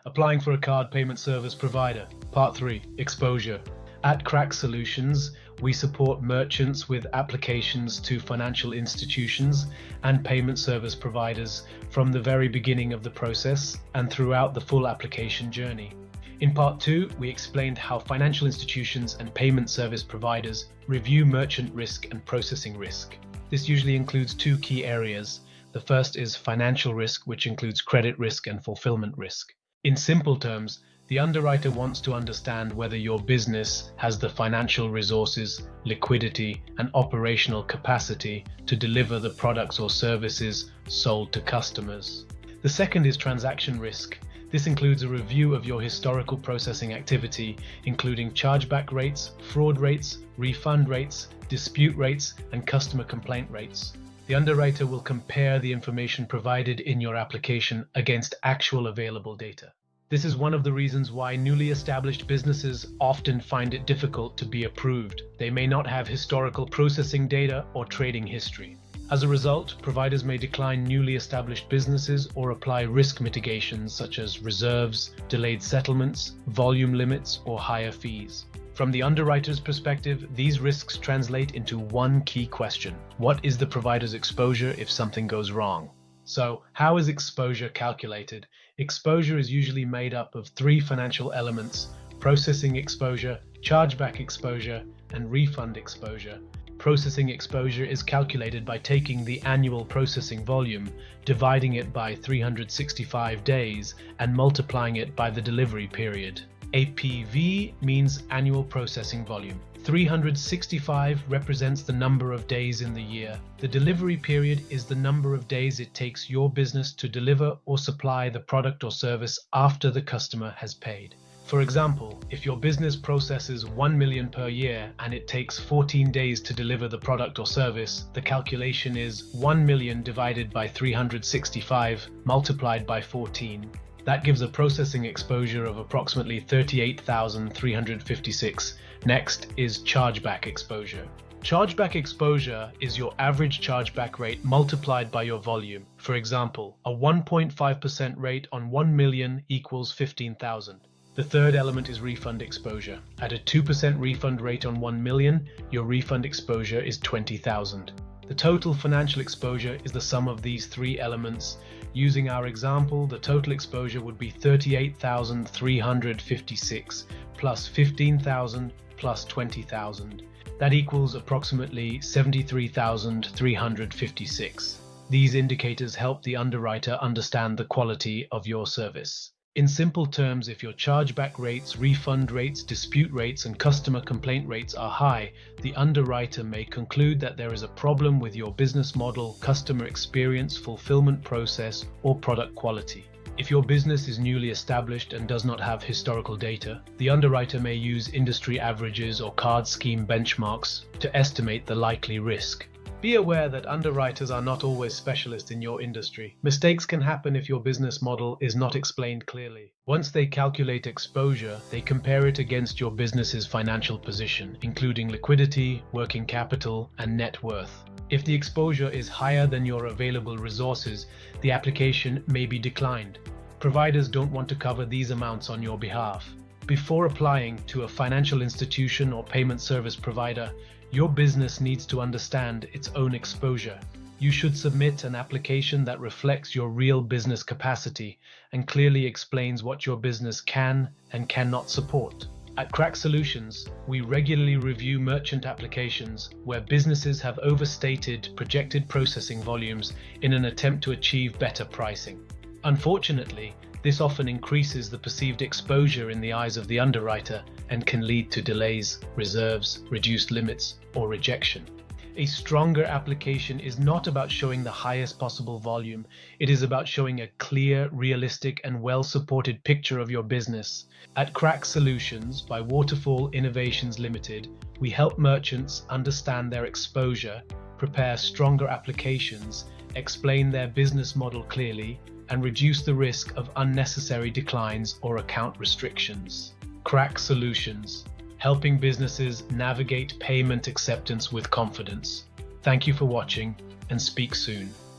Applying for a card payment service provider. Part 3. Exposure. At CRAC.SOLUTIONS, we support merchants with applications to financial institutions and payment service providers from the very beginning of the process and throughout the full application journey. In Part 2, we explained how financial institutions and payment service providers review merchant risk and processing risk. This usually includes 2 key areas. The first is financial risk, which includes credit risk and fulfillment risk. In simple terms, the underwriter wants to understand whether your business has the financial resources, liquidity, and operational capacity to deliver the products or services sold to customers. The second is transaction risk. This includes a review of your historical processing activity, including chargeback rates, fraud rates, refund rates, dispute rates, and customer complaint rates. The underwriter will compare the information provided in your application against actual available data. This is one of the reasons why newly established businesses often find it difficult to be approved. They may not have historical processing data or trading history. As a result, providers may decline newly established businesses or apply risk mitigations such as reserves, delayed settlements, volume limits, or higher fees. From the underwriter's perspective, these risks translate into one key question: what is the provider's exposure if something goes wrong? So, how is exposure calculated? Exposure is usually made up of 3 financial elements: processing exposure, chargeback exposure, and refund exposure. Processing exposure is calculated by taking the annual processing volume, dividing it by 365 days, and multiplying it by the delivery period. APV means annual processing volume. 365 represents the number of days in the year. The delivery period is the number of days it takes your business to deliver or supply the product or service after the customer has paid. For example, if your business processes 1 million per year and it takes 14 days to deliver the product or service, the calculation is 1 million divided by 365 multiplied by 14. That gives a processing exposure of approximately 38,356. Next is chargeback exposure. Chargeback exposure is your average chargeback rate multiplied by your volume. For example, a 1.5% rate on 1 million equals 15,000. The third element is refund exposure. At a 2% refund rate on 1 million, your refund exposure is 20,000. The total financial exposure is the sum of these 3 elements. Using our example, the total exposure would be 38,356 plus 15,000 plus 20,000. That equals approximately 73,356. These indicators help the underwriter understand the quality of your service. In simple terms, if your chargeback rates, refund rates, dispute rates, and customer complaint rates are high, the underwriter may conclude that there is a problem with your business model, customer experience, fulfillment process, or product quality. If your business is newly established and does not have historical data, the underwriter may use industry averages or card scheme benchmarks to estimate the likely risk. Be aware that underwriters are not always specialists in your industry. Mistakes can happen if your business model is not explained clearly. Once they calculate exposure, they compare it against your business's financial position, including liquidity, working capital, and net worth. If the exposure is higher than your available resources, the application may be declined. Providers don't want to cover these amounts on your behalf. Before applying to a financial institution or payment service provider, your business needs to understand its own exposure. You should submit an application that reflects your real business capacity and clearly explains what your business can and cannot support. At CRAC.SOLUTIONS, we regularly review merchant applications where businesses have overstated projected processing volumes in an attempt to achieve better pricing. Unfortunately, this often increases the perceived exposure in the eyes of the underwriter and can lead to delays, reserves, reduced limits, or rejection. A stronger application is not about showing the highest possible volume. It is about showing a clear, realistic, and well-supported picture of your business. At CRAC.SOLUTIONS by Waterfall Innovations Limited, we help merchants understand their exposure, prepare stronger applications, explain their business model clearly, and reduce the risk of unnecessary declines or account restrictions. CRAC.SOLUTIONS, helping businesses navigate payment acceptance with confidence. Thank you for watching, and speak soon.